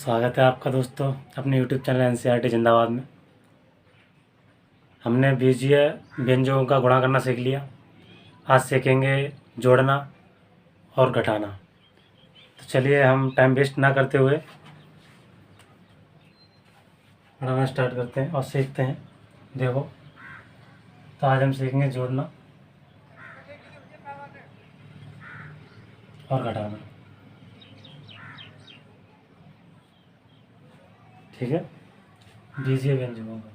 स्वागत है आपका दोस्तों अपने यूट्यूब चैनल एनसीईआरटी जिंदाबाद में। हमने बीजीय व्यंजकों का गुणा करना सीख लिया। आज सीखेंगे जोड़ना और घटाना। तो चलिए हम टाइम वेस्ट ना करते हुए पढ़ाना स्टार्ट करते हैं और सीखते हैं। देखो, तो आज हम सीखेंगे जोड़ना और घटाना। ठीक है, बीजीय व्यंजकों का।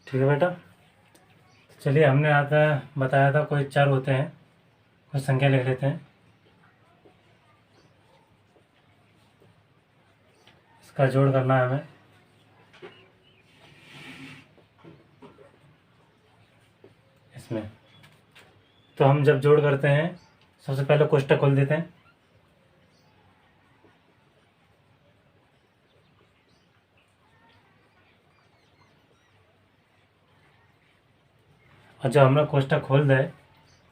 ठीक है बेटा, चलिए हमने आता बताया था कोई चर होते हैं, कुछ संख्या लिख लेते हैं। इसका जोड़ करना है हमें। इसमें तो हम जब जोड़ करते हैं सबसे पहले कोष्ठक खोल देते हैं। और जब हमने कोष्ठक खोल दे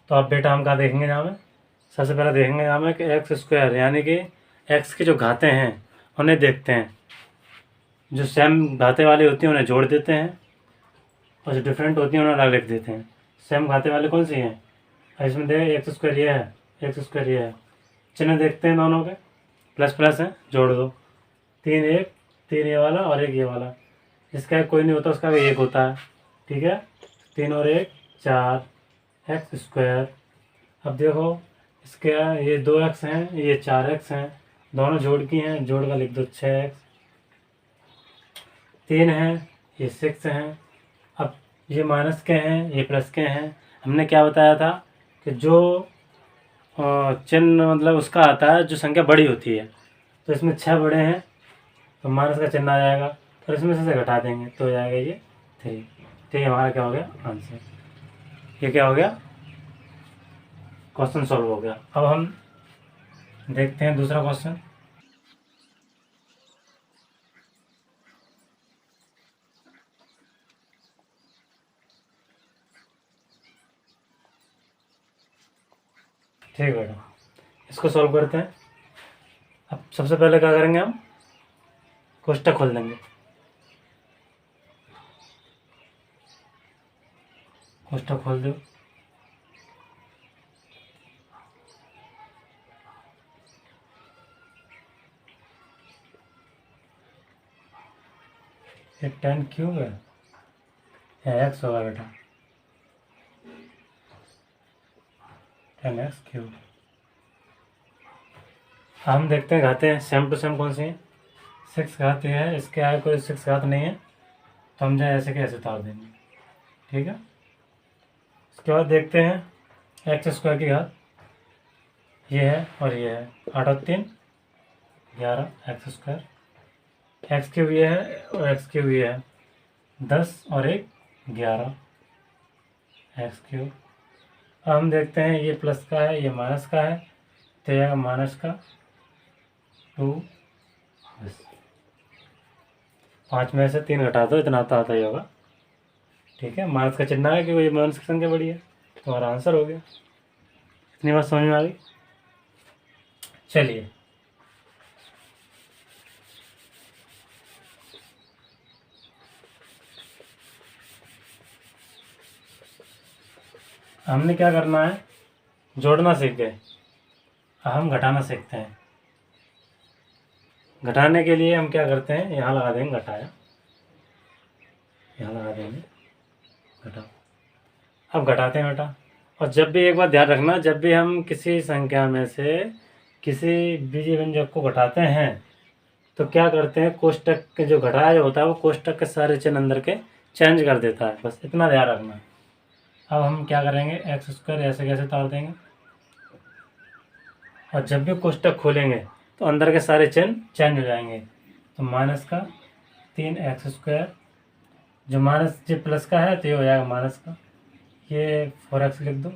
तो अब बेटा हम क्या देखेंगे यहाँ में, सबसे पहले देखेंगे यहाँ में कि एक्स स्क्वायर यानी कि एक्स की जो घातें हैं उन्हें देखते हैं। जो सेम घाते वाली होती हैं उन्हें जोड़ देते हैं और जो डिफरेंट होती हैं उन्हें अलग लिख देते हैं। सेम घाते वाले कौन सी हैं, इसमें देखें एक्स स्क्वायर ये है, एक्स स्क्वायर ये है। चिन्ह देखते हैं दोनों के, प्लस प्लस है, जोड़ दो। तीन ये वाला और एक ये वाला, इसका कोई नहीं होता, उसका भी एक होता है। ठीक है, 3 और 1 4 एक्स स्क्वायर। अब देखो इसके ये 2x हैं, ये 4x हैं, दोनों जोड़ की हैं, जोड़ का लिख दो 6x। 3 हैं, ये 6 हैं। अब ये माइनस के हैं, ये प्लस के हैं। हमने क्या बताया था कि जो चिन्ह मतलब उसका आता है जो संख्या बड़ी होती है, तो इसमें 6 बड़े हैं तो माइनस का चिन्ह आ जाएगा, और इसमें से घटा देंगे तो हो जाएगा ये 3। ठीक है, हमारा क्या हो गया आंसर। ये क्या हो गया, क्वेश्चन सॉल्व हो गया। अब हम देखते हैं दूसरा क्वेश्चन। ठीक है बेटा, इसको सॉल्व करते हैं। अब सबसे पहले क्या करेंगे, हम कोष्ठक खोल देंगे। कोष्ठक खोल दो। ये 10 क्यूब है, एक्स होगा बेटा, 10x क्यूब। हम देखते हैं घाते हैं सेम टू सेम कौन सी हैं। 6 घाते हैं, इसके आगे कोई 6 घात नहीं है, तो हम जाए ऐसे कैसे उतार देंगे। ठीक है, इसके बाद देखते हैं एक्स स्क्वायर की घात, ये है और ये है, 8 और 3 11 एक्स स्क्वायर। एक्स क्यूब ये है और एक्स क्यूब ये है, 10 और 1 11 एक्स क्यूब। अब हम देखते हैं ये प्लस का है, ये माइनस का है, तो यह माइनस का 2। बस 5 में से 3 घटा दो, इतना तो आता ही होगा। ठीक है, माइनस का चिन्ह है क्योंकि ये माइनस की संख्या बड़ी है, तो हमारा आंसर हो गया। इतनी बात समझ में आ गई। चलिए हमने क्या करना है, जोड़ना सीख गए, अब हम घटाना सीखते हैं। घटाने के लिए हम क्या करते हैं, यहाँ लगा देंगे घटाया, यहाँ लगा देंगे घटाओ। अब घटाते हैं बेटा। और जब भी एक बार ध्यान रखना, जब भी हम किसी संख्या में से किसी बीजीय व्यंजक को घटाते हैं तो क्या करते हैं, कोष्ठक के जो घटाया होता है वो कोष्ठक के सारे चिन्ह अंदर के चेंज कर देता है, बस इतना ध्यान रखना। अब हम क्या करेंगे, एक्स स्क्वायर ऐसे कैसे उतार देंगे, और जब भी कोष्ठक खोलेंगे तो अंदर के सारे चिन्ह चेंज हो जाएंगे। तो माइनस का 3 एक्स स्क्वायर, जो माइनस जो प्लस का है तो ये हो जाएगा माइनस का, ये 4x लिख दो,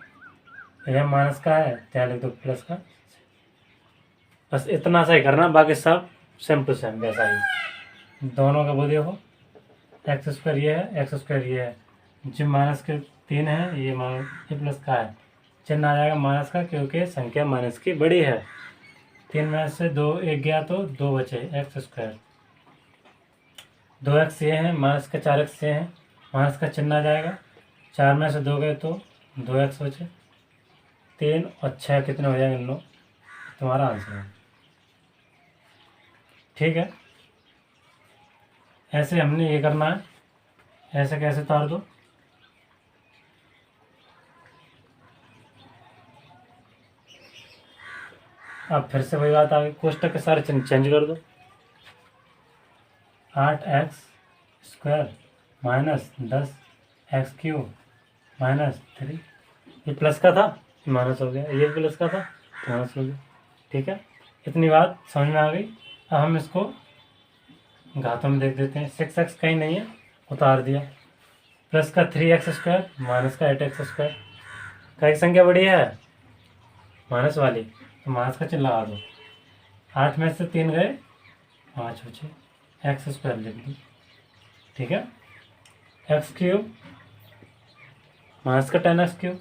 यह माइनस का है तो यहाँ लिख दो प्लस का। बस इतना सा ही करना, बाकी सब सेम टू सेम वैसा ही। दोनों का वो देखो, एक्स स्क्वायर ये है, एक्स स्क्वायर ये है, जो माइनस के 3 है, ये प्लस का है, चिन्ह आ जाएगा माइनस का, क्योंकि संख्या माइनस की बड़ी है। 3 में से 2 एक गया तो 2 बचे, एक्स स्क्वायर। 2x ये है, माइनस का 4x ये है, माइनस का चिन्ह आ जाएगा। 4 में से 2 गए तो 2x बचे। 3 और 6 कितने हो जाएंगे? 9। तुम्हारा आंसर है। ठीक है, ऐसे हमने ये करना है। ऐसे कैसे उतार दो? अब फिर से वही बात आ गई, कोष्टक के सारे चिन्ह चेंज कर दो। 8x square minus 10x³ minus 3। ये प्लस का था, माइनस हो गया, ये प्लस का था, माइनस हो गया। ठीक है, इतनी बात समझ में आ गई। अब हम इसको घातों में देख देते हैं। 6x कहीं नहीं है, उतार दिया। प्लस का 3x स्क्वायर माइनस का 8x स्क्वायर। कई संख्या बड़ी है, माइनस वाली, तो माइनस का चिन्ह लगा दो। 8 में से 3 गए, 5 बचे, एक्स स्क्वायर लिख दी। ठीक है, x³ माइनस का 10x³।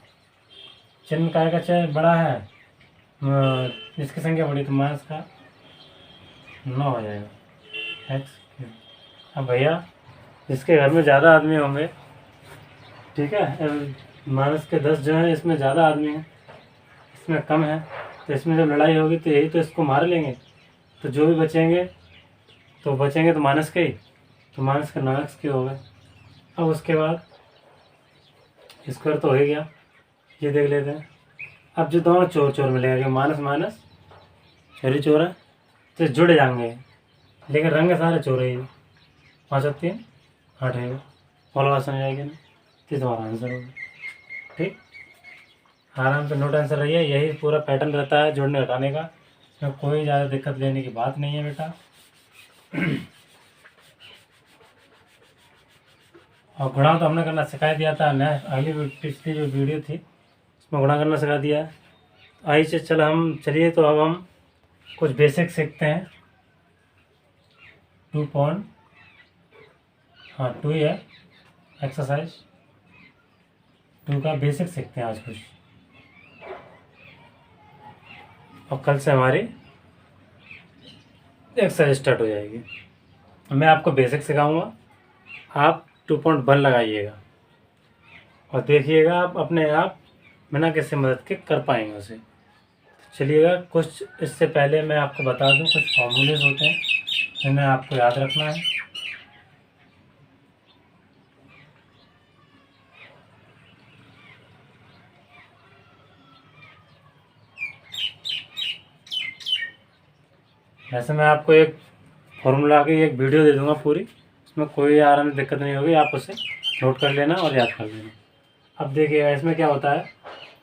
चिन्ह काय का चाहे बड़ा है, इसकी संख्या बड़ी, तो माइनस का 9 हो जाएगा, x³। अब भैया इसके घर में ज़्यादा आदमी होंगे, ठीक है, माइनस के 10 जो है, इसमें ज़्यादा आदमी हैं, इसमें कम है, तो इसमें जब लड़ाई होगी तो यही तो इसको मार लेंगे। तो जो भी बचेंगे तो माइनस के ही, तो माइनस का 9x³ हो गए। अब उसके बाद स्क्वायर तो हो ही गया, ये देख लेते हैं। अब जो दोनों चोर चोर मिलेगा, माइनस माइनस चोरी चोर है, तो जुड़ जाएंगे, लेकिन रंग सारे चोर ही। 5 और 3 8 है, और बात समझ आएगी ना? तो तुम्हारा आंसर होगा। ठीक, आराम से नोट आंसर रही है, यही पूरा पैटर्न रहता है जोड़ने घटाने का, इसमें कोई ज़्यादा दिक्कत लेने की बात नहीं है बेटा। और गुणा तो हमने करना सिखा दिया था, अगली पिछली जो वीडियो थी उसमें गुणा करना सिखा दिया है। आइए चलिए तो अब हम कुछ बेसिक सीखते हैं। 2 ही है, एक्सरसाइज 2 का बेसिक सीखते हैं आज कुछ, और कल से हमारी एक्सरसाइज स्टार्ट हो जाएगी। मैं आपको बेसिक सिखाऊंगा, आप 2.1 लगाइएगा और देखिएगा आप अपने आप बिना किसी मदद के कर पाएंगे उसे। चलिएगा, कुछ इससे पहले मैं आपको बता दूं, कुछ फॉर्मूलेज होते हैं जिन्हें आपको याद रखना है। वैसे मैं आपको एक फॉर्मूला की एक वीडियो दे दूंगा पूरी, उसमें कोई आराम में दिक्कत नहीं होगी, आप उसे नोट कर लेना और याद कर लेना। अब देखिएगा इसमें क्या होता है,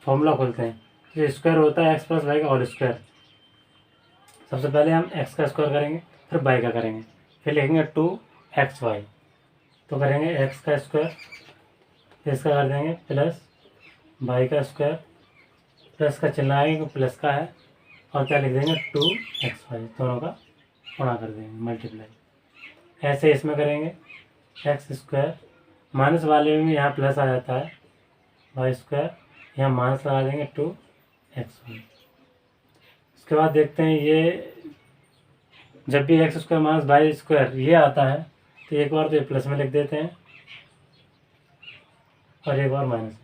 फॉर्मूला खोलते हैं। तो स्क्वायर होता है x + y का होल स्क्वायर। सबसे पहले हम x का स्क्वायर करेंगे, फिर y का करेंगे, फिर लिखेंगे 2xy, तो करेंगे x का स्क्वायर, फिर इसका कर देंगे प्लस y का स्क्वायर, प्लस का चिन्ह आएगा, प्लस का है, और क्या लिख देंगे 2xy, दोनों का गुणा कर देंगे, मल्टीप्लाई। ऐसे इसमें करेंगे x², माइनस वाले में यहाँ प्लस आ जाता है, y², यहाँ माइनस लगा देंगे 2xy। उसके बाद देखते हैं, ये जब भी x² माइनस y² ये आता है, तो एक बार तो ये प्लस में लिख देते हैं और एक बार माइनस में।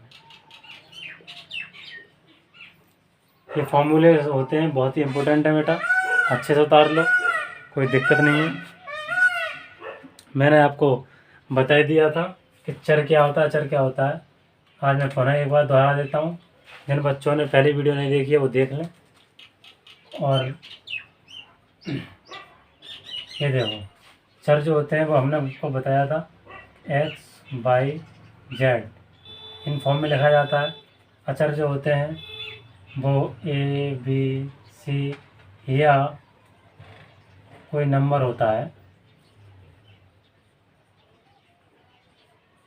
ये फॉर्मूले होते हैं, बहुत ही इम्पोर्टेंट है बेटा, अच्छे से उतार लो, कोई दिक्कत नहीं है। मैंने आपको बता ही दिया था कि चर क्या होता है, चर क्या होता है। आज मैं पुनः एक बार दोहरा देता हूँ, जिन बच्चों ने पहली वीडियो नहीं देखी है वो देख लें। और ये देखो, चर जो होते हैं वो हमने आपको बताया था x, y, z, in form में लिखा जाता है। अचर जो होते हैं वो a, b, c या कोई नंबर होता है,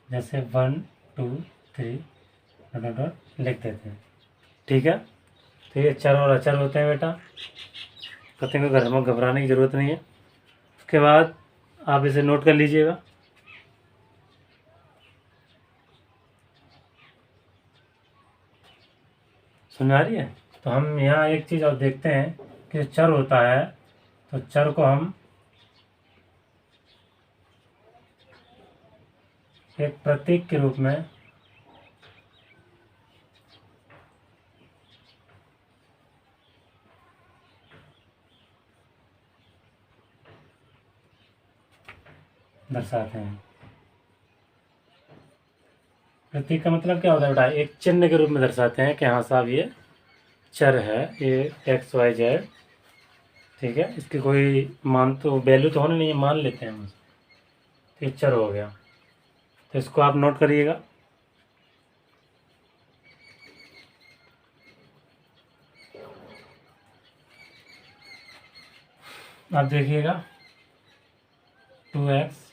जैसे 1, 2, 3 लिख देते हैं। ठीक है, तो ये चर और अचर होते हैं बेटा, कहीं को घर में घबराने की ज़रूरत नहीं है। उसके बाद आप इसे नोट कर लीजिएगा। समझ आ रही है? तो हम यहाँ एक चीज़ और देखते हैं कि चर होता है, तो चर को हम एक प्रतीक के रूप में दर्शाते हैं। प्रतीक का मतलब क्या होता है बेटा? एक चिन्ह के रूप में दर्शाते हैं कि हाँ साहब ये चर है, ये एक्स वाई जेड, ठीक है। इसकी कोई मान तो वैल्यू तो होनी नहीं है, मान लेते हैं हम। तो ये चर हो गया, तो इसको आप नोट करिएगा। आप देखिएगा 2x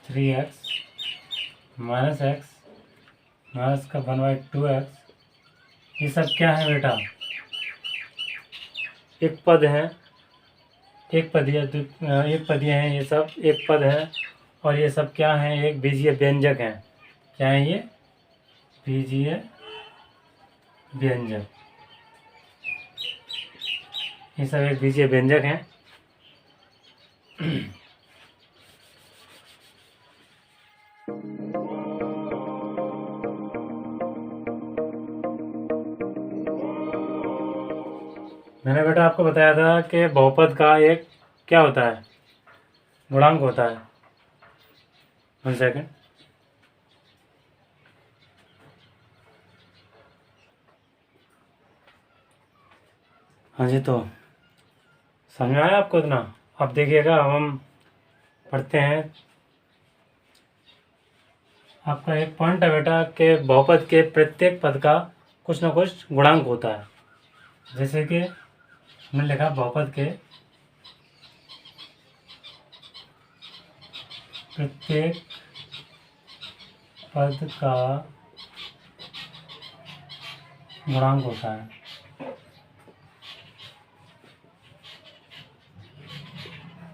3x minus x minus का 1/2x, ये सब क्या है बेटा? एक पद है, एक पदीय एक पदीय हैं, ये सब एक पद है। और ये सब क्या है? एक बीजीय व्यंजक हैं। क्या है ये? बीजीय व्यंजक। ये सब एक बीजीय व्यंजक हैं। मैंने बेटा आपको बताया था कि बहुपद का एक क्या होता है? गुणांक होता है। 1 सेकेंड। हाँ जी, तो समझ में आया आपको इतना? अब देखिएगा, अब हम पढ़ते हैं। आपका एक पॉइंट है बेटा कि बहुपद के प्रत्येक पद का कुछ ना कुछ गुणांक होता है। जैसे कि हमने लिखा बहुपद के प्रत्येक पद का गुणांक होता है।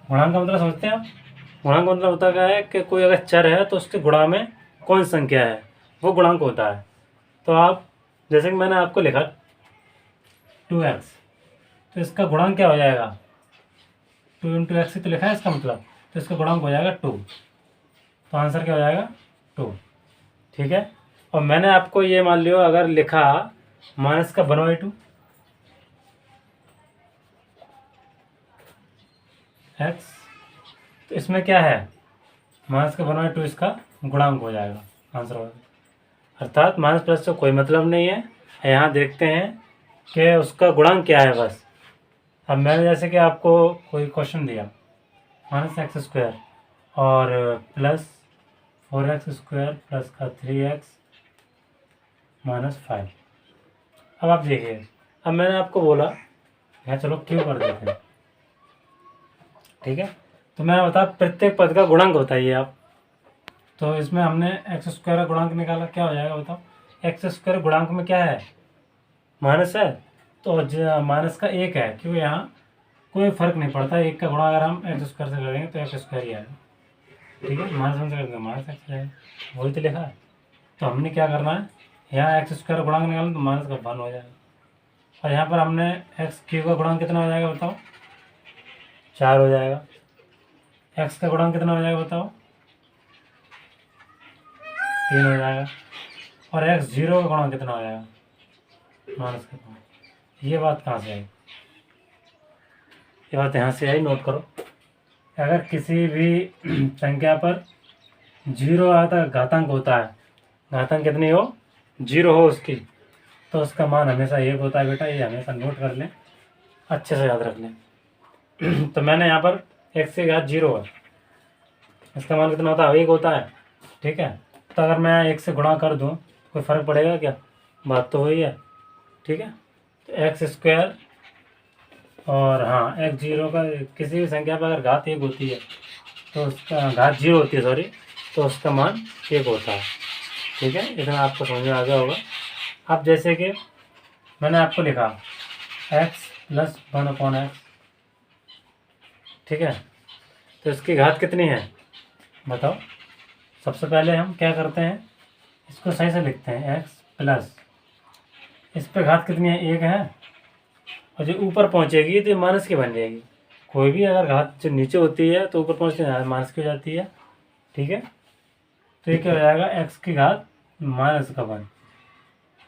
गुणांक का मतलब समझते हैं आप? गुणांक का मतलब होता क्या है कि कोई अगर चर है तो उसके गुणा में कौन संख्या है, वो गुणांक होता है। तो आप जैसे कि मैंने आपको लिखा 2x, तो इसका गुणांक क्या हो जाएगा? 2 इंटू एक्स ही तो लिखा है इसका मतलब, तो इसका गुणांक हो जाएगा 2। तो आंसर क्या हो जाएगा? 2। ठीक है। और मैंने आपको ये मान लियो अगर लिखा माइनस का 1/2 एक्स, तो इसमें क्या है? माइनस का 1/2 इसका गुणांक हो जाएगा, आंसर हो जाएगा। अर्थात माइनस प्लस से कोई मतलब नहीं है। यहाँ देखते हैं कि उसका गुणांक क्या है बस। अब मैंने जैसे कि आपको कोई क्वेश्चन दिया -x² और प्लस 4x² प्लस का 3x -5। अब आप देखिए, अब मैंने आपको बोला यहाँ चलो क्यों कर देते हैं, ठीक है। तो मैंने बताया प्रत्येक पद का गुणांक होता है ये आप। तो इसमें हमने x² का गुणांक निकाला, क्या हो जाएगा बताओ? x² गुणांक में क्या है? माइनस है, तो माइनस का 1 है, क्योंकि यहाँ कोई फर्क नहीं पड़ता। 1 का गुणा अगर हम x² से करेंगे तो x² ही आएगा, ठीक है। -1 से करेंगे -x आएगा, वही तो लिखा है। तो हमने क्या करना है, यहाँ x² गुणांक निकालना, तो माइनस का 1 हो जाएगा। और यहाँ पर हमने x³ का गुणांक कितना हो जाएगा बताओ? 4 हो जाएगा। x का गुणांक कितना हो जाएगा बताओ? 3 हो जाएगा। और x0 का गुणांक कितना हो जाएगा? माइनस का 5। ये बात कहाँ से आई? ये बात यहाँ से आई, नोट करो। अगर किसी भी संख्या पर 0 आता घातांक होता है, घातांक कितनी हो? 0 हो उसकी, तो उसका मान हमेशा 1 होता है बेटा। ये हमेशा नोट कर लें, अच्छे से याद रख लें। तो मैंने यहाँ पर x की घात 0 है, इसका मान कितना होता है? 1 होता है, ठीक है। तो अगर मैं 1 से गुणा कर दूँ कोई फ़र्क पड़ेगा क्या? बात तो वही है, ठीक है। तो x² और हाँ x0 का किसी भी संख्या पर अगर घात 1 होती है तो उसका घात 0 होती है, सॉरी, तो उसका मान 1 होता है, ठीक है। इतना आपको समझ में आ गया होगा। अब जैसे कि मैंने आपको लिखा x + 1/x, ठीक है। तो इसकी घात कितनी है बताओ। सबसे पहले हम क्या करते हैं, इसको सही से लिखते हैं, एक्स प्लस इस पे घात कितनी है, एक है, और जो ऊपर पहुंचेगी तो ये माइनस की बन जाएगी। कोई भी अगर घात जो नीचे होती है तो ऊपर पहुँचते हैं माइनस की हो जाती है। ठीक है, तो ये क्या हो जाएगा, एक्स की घात माइनस का वन।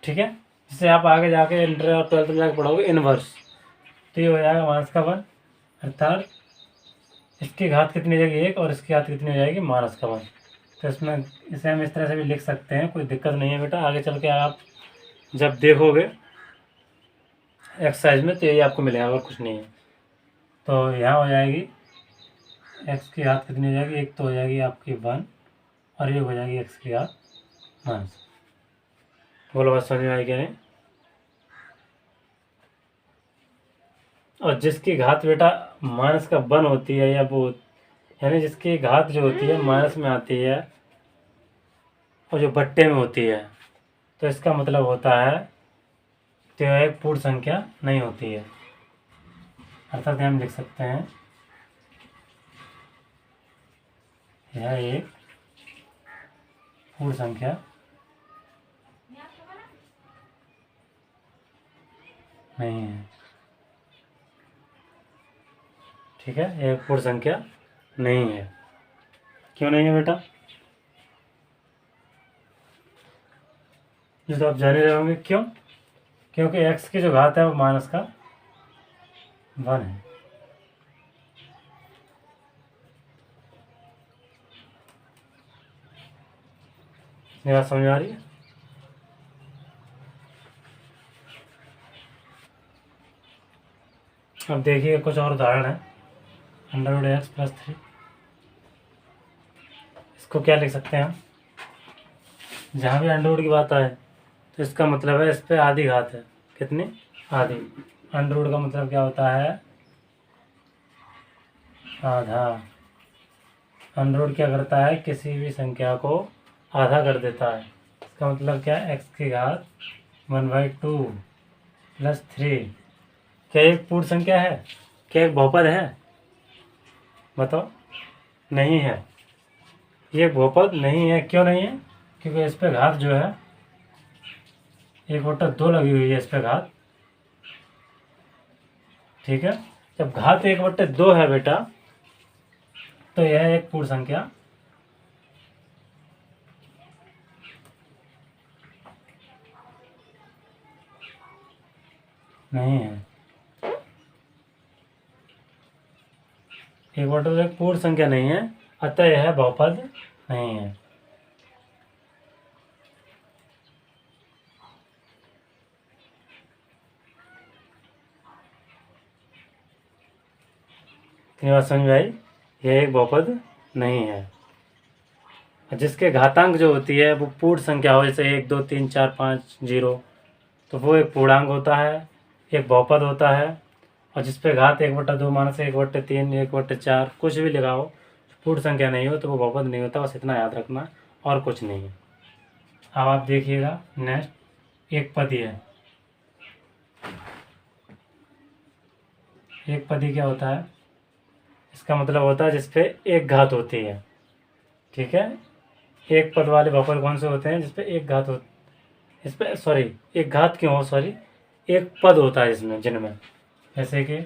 ठीक है, जिससे आप आगे जाके इंटर और ट्वेल्थ में जाके पढ़ोगे इनवर्स, तो ये हो जाएगा माइनस का वन, अर्थात इसकी घात कितनी हो जाएगी, एक, और इसकी घात कितनी हो जाएगी, माइनस का वन। तो इसमें इसे हम इस तरह से भी लिख सकते हैं, कोई दिक्कत नहीं है बेटा। आगे चल के आप जब देखोगे एक्सरसाइज में तो यही आपको मिलेगा और कुछ नहीं है। तो यहाँ हो जाएगी एक्स की घात कितनी हो जाएगी, एक तो हो जाएगी आपकी वन, और ये हो जाएगी एक्स की घात माइनस। बोलो बात समझ में आई क्या नहीं। और जिसकी घात बेटा माइनस का वन होती है या वो, यानी जिसकी घात जो होती है माइनस में आती है और जो बट्टे में होती है, तो इसका मतलब होता है तो यह एक पूर्ण संख्या नहीं होती है। अर्थात हम लिख सकते हैं यह एक पूर्ण संख्या नहीं है। ठीक है, यह एक पूर्ण संख्या नहीं है। क्यों नहीं है बेटा, ये तो आप जान ही रहे होंगे क्यों। क्योंकि एक्स की जो घात है वो माइनस का वन है। ये बात समझ में आ रही है। अब देखिए कुछ और उदाहरण है, under root X plus three. इसको क्या लिख सकते हैं हम, जहाँ भी अंडर रूट की बात आए तो इसका मतलब है इस पे आधी घात है, कितनी, आधी। अंडर रूट का मतलब क्या होता है, आधा। अंडर रूट क्या करता है, किसी भी संख्या को आधा कर देता है। इसका मतलब क्या है, एक्स की घात 1/2 प्लस थ्री। क्या एक पूर्ण संख्या है, क्या एक बहुपद है, बताओ। नहीं है, ये बहुपद नहीं है। क्यों नहीं है, क्योंकि इस पे घात जो है 1/2 लगी हुई है इस पे घात। ठीक है, जब घात 1/2 है बेटा तो यह एक पूर्ण संख्या नहीं है। 1/2 एक पूर्ण संख्या नहीं है, अतः यह बहुपद नहीं है। ये बात समझ में आई, यह एक बहुपद नहीं है। जिसके घातांक जो होती है वो पूर्ण संख्या हो, जैसे 1 2 3 4 5 0, तो वो एक पूर्णांक होता है, एक बहुपद होता है। और जिस पे घात 1/2 माइनस 1/3 1/4 कुछ भी लगाओ, पूर्ण संख्या नहीं हो तो वो बहुपद नहीं होता। बस इतना याद रखना, और कुछ नहीं है। अब आप देखिएगा नेक्स्ट, एक पदी है। एक पदी क्या होता है, इसका मतलब होता है जिसपे एक घात होती है। ठीक है, एक पद वाले बहुपद कौन से होते हैं, जिसपे एक घात हो, इस पे सॉरी, एक घात क्यों हो, सॉरी, एक पद होता है इसमें, जिनमें जैसे कि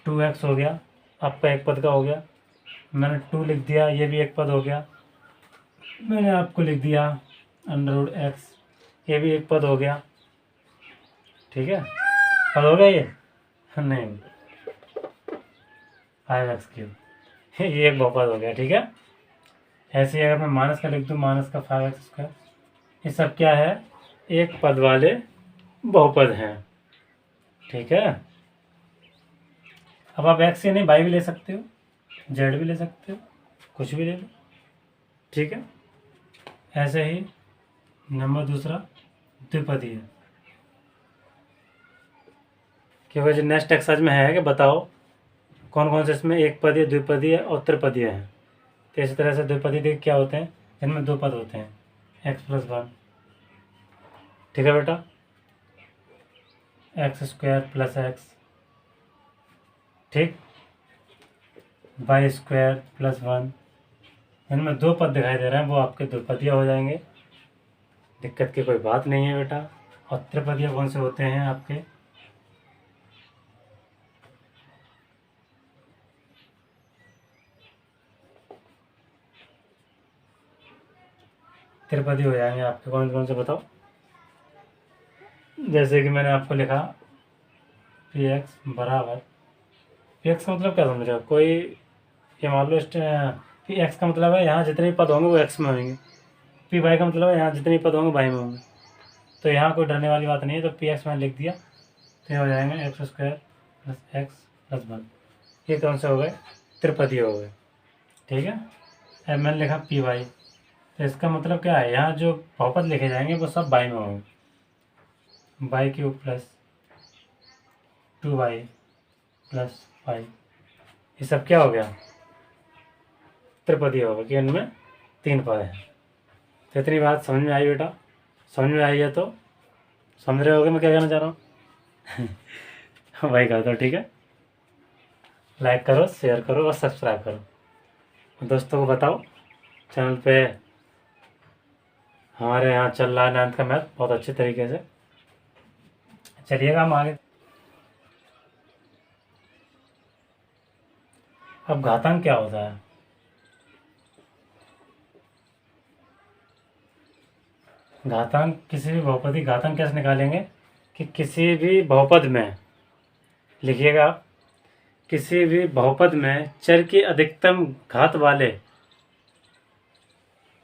2x हो गया, आपका एक पद का हो गया। मैंने 2 लिख दिया, ये भी एक पद हो गया। मैंने आपको लिख दिया अंडर रूट एक्स, ये भी एक पद हो गया। ठीक है, पद हो गया ये नहीं, 5x3 ये एक बहुपद हो गया। ठीक है, ऐसे ही अगर मैं माइनस का लिख दूँ, माइनस का 5x², ये सब क्या है, एक पद वाले बहुपद हैं। ठीक है, अब आप एक्स से नहीं वाई भी ले सकते हो, जेड भी ले सकते हो, कुछ भी ले लो। ठीक है, ऐसे ही नंबर दूसरा द्विपदी है। क्योंकि जो नेक्स्ट एक्सरसाइज में है कि बताओ कौन कौन से इसमें एक पदीय, द्विपदीय और त्रिपदीय हैं। तो इसी तरह से द्विपदीय क्या होते हैं, जिनमें दो पद होते हैं, x+1। ठीक है बेटा, x² + x। ठीक, वाई स्क्वायर प्लस 1। इनमें दो पद दिखाई दे रहे हैं, वो आपके द्विपदीय हो जाएंगे, दिक्कत की कोई बात नहीं है बेटा। और त्रिपदीय कौन से होते हैं आपके? त्रिपदी हो जाएंगे आपके कौन कौन से बताओ। जैसे कि मैंने आपको लिखा पी एक्स बराबर, पी एक्स का मतलब क्या समझ रहे हो? कोई ये मान लो पी एक्स का मतलब है यहाँ जितने भी पद होंगे वो एक्स में होंगे। पी वाई का मतलब है यहाँ जितने भी पद होंगे वाई में होंगे। तो यहाँ कोई डरने वाली बात नहीं है, तो पी एक्स मैंने लिख दिया, तो ये हो जाएंगे x square plus x plus 1। ये कौन से हो गए? त्रिपदी हो गए, ठीक है। अब मैंने लिखा पी वाई, तो इसका मतलब क्या है, यहाँ जो बहुपद लिखे जाएंगे वो सब वाई में होंगे। Y cube plus 2y plus 5, ये सब क्या हो गया? त्रिपदी हो गया कि इनमें 3 पद हैं। तो इतनी बात समझ में आई बेटा? समझ में आई है तो समझ रहे होगे मैं क्या कहना चाह रहा हूँ। भाई कर दो, ठीक है। लाइक करो, शेयर करो और सब्सक्राइब करो। दोस्तों को बताओ चैनल पे हमारे यहाँ चल रहा है 9th का मैथ बहुत अच्छे तरीके से। चलिएगा हम आगे। अब घातांक क्या होता है? घातांक किसी भी बहुपदी घातांक कैसे निकालेंगे कि किसी भी बहुपद में, लिखिएगा आप, किसी भी बहुपद में चर की अधिकतम घात वाले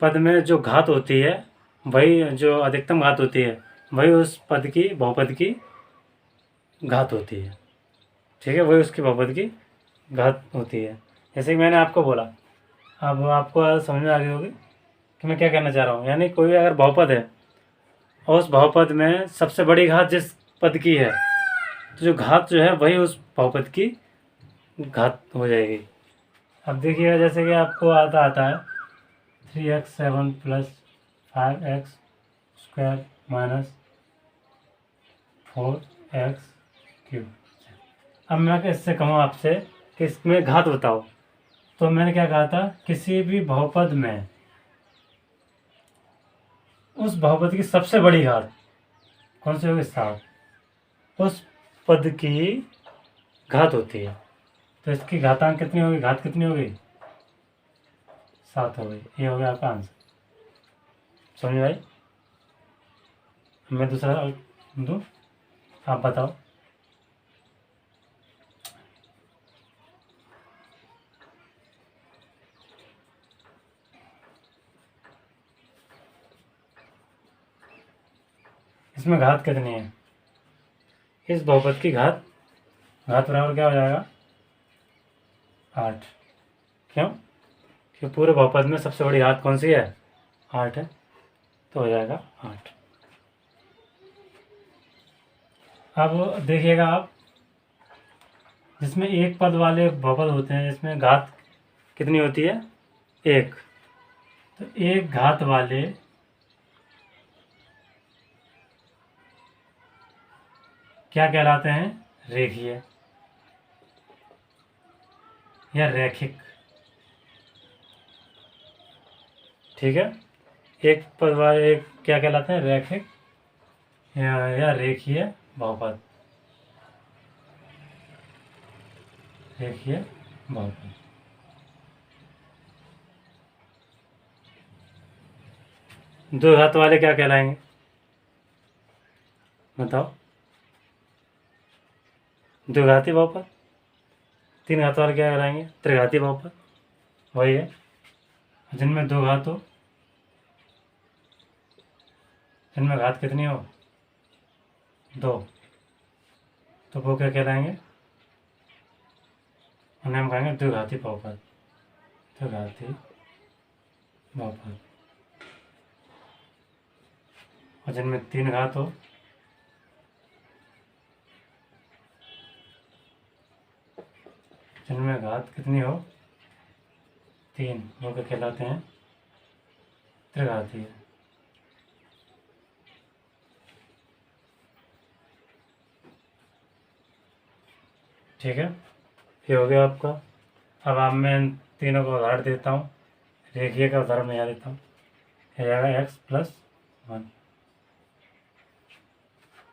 पद में जो घात होती है, वही जो अधिकतम घात होती है वही उस पद की बहुपद की घात होती है, ठीक है। वही उसकी बहुपद की घात होती है। जैसे कि मैंने आपको बोला, अब आपको समझ में आ गई होगी कि मैं क्या कहना चाह रहा हूँ। यानी कोई भी अगर बहुपद है और उस बहुपद में सबसे बड़ी घात जिस पद की है, तो जो घात जो है वही उस बहुपद की घात हो जाएगी। अब देखिएगा, जैसे कि आपको आता है 3x7 plus 5x square minus 4x3। अब मैं इससे कहूँ आपसे कि इसमें घात बताओ, तो मैंने क्या कहा था, किसी भी बहुपद में उस बहुपद की सबसे बड़ी घात कौन सी होगी? 7, उस पद की घात होती है। तो इसकी घातांक कितनी होगी, घात कितनी होगी? 7 हो गई। ये हो गया आपका आंसर। समझ भाई? मैं दूसरा दूँ, आप बताओ। इसमें घात कितनी है? इस बहुपद की घात, घात बराबर क्या हो जाएगा? 8। क्यों? क्योंकि पूरे बहुपद में सबसे बड़ी घात कौन सी है? 8 है, तो हो जाएगा 8। अब देखिएगा आप, जिसमें एक पद वाले बहुपद होते हैं जिसमें घात कितनी होती है? 1। तो एक घात वाले क्या कहलाते हैं? रेखीय या रैखिक, ठीक है। एक पद वाले एक क्या कहलाते हैं? रैखिक या रेखीय बहुपद, रेखीय बहुपद। दो घात वाले क्या कहलाएंगे बताओ? द्विघाती बहुपद। तीन घात वाले क्या कहलाएंगे? त्रिघाती बहुपद। वही है, जिनमें दो घात हो, जिनमें घात कितनी हो? 2, तो वो क्या कहलाएंगे? उन्हें हम कहेंगे द्विघाती बहुपद, द्विघाती बहुपद। और जिनमें 3 घात हो, जिनमें घात कितनी हो? 3, वो क्या कहलाते हैं? त्रिघातीय। ठीक है, ये हो गया आपका अब आप मैं इन तीनों को उदाहरण देता हूँ। रेखीय का उदाहरण मैं यहाँ देता हूँ। ये आएगा x+1।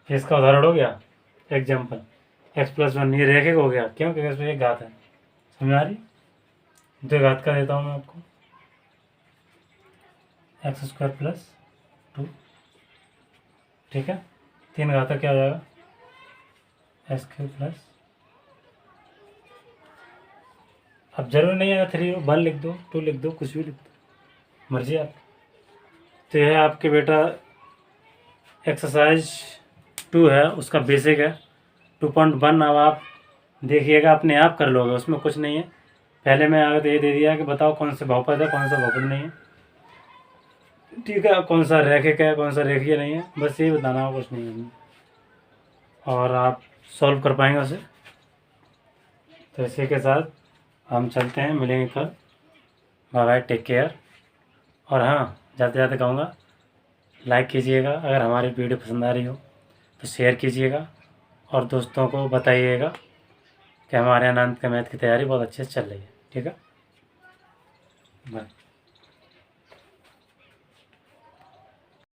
इसका उदाहरण हो गया एग्जाम्पल x+1। ये रेखिक हो गया, क्यों? क्योंकि इसमें एक घात है। समझ आ रही? दो घात का देता हूँ मैं आपको, x² + 2। ठीक है, 3 घात का क्या हो जाएगा? x³ अब जरूर नहीं है 3 1 लिख दो, 2 लिख दो, कुछ भी लिख दो, मर्जी आप। तो यह आपके बेटा एक्सरसाइज 2 है, उसका बेसिक है 2.1। अब आप देखिएगा, अपने आप कर लोगे, उसमें कुछ नहीं है। पहले मैं आगे तो ये दे दिया कि बताओ कौन से बहुपद है, कौन सा बहुपद नहीं है। ठीक है, कौन सा रैखिक है, कौन सा रेखीय नहीं है, बस यही बताना है, कुछ नहीं है। और आप सॉल्व कर पाएंगे उसे। तो इसी के साथ हम चलते हैं, मिलेंगे कल। Bye bye, take care. और हाँ, जाते जाते कहूँगा, लाइक कीजिएगा, अगर हमारी वीडियो पसंद आ रही हो तो शेयर कीजिएगा, और दोस्तों को बताइएगा कि हमारे यहाँ 9th के मैथ की तैयारी बहुत अच्छे से चल रही है। ठीक है, बाय।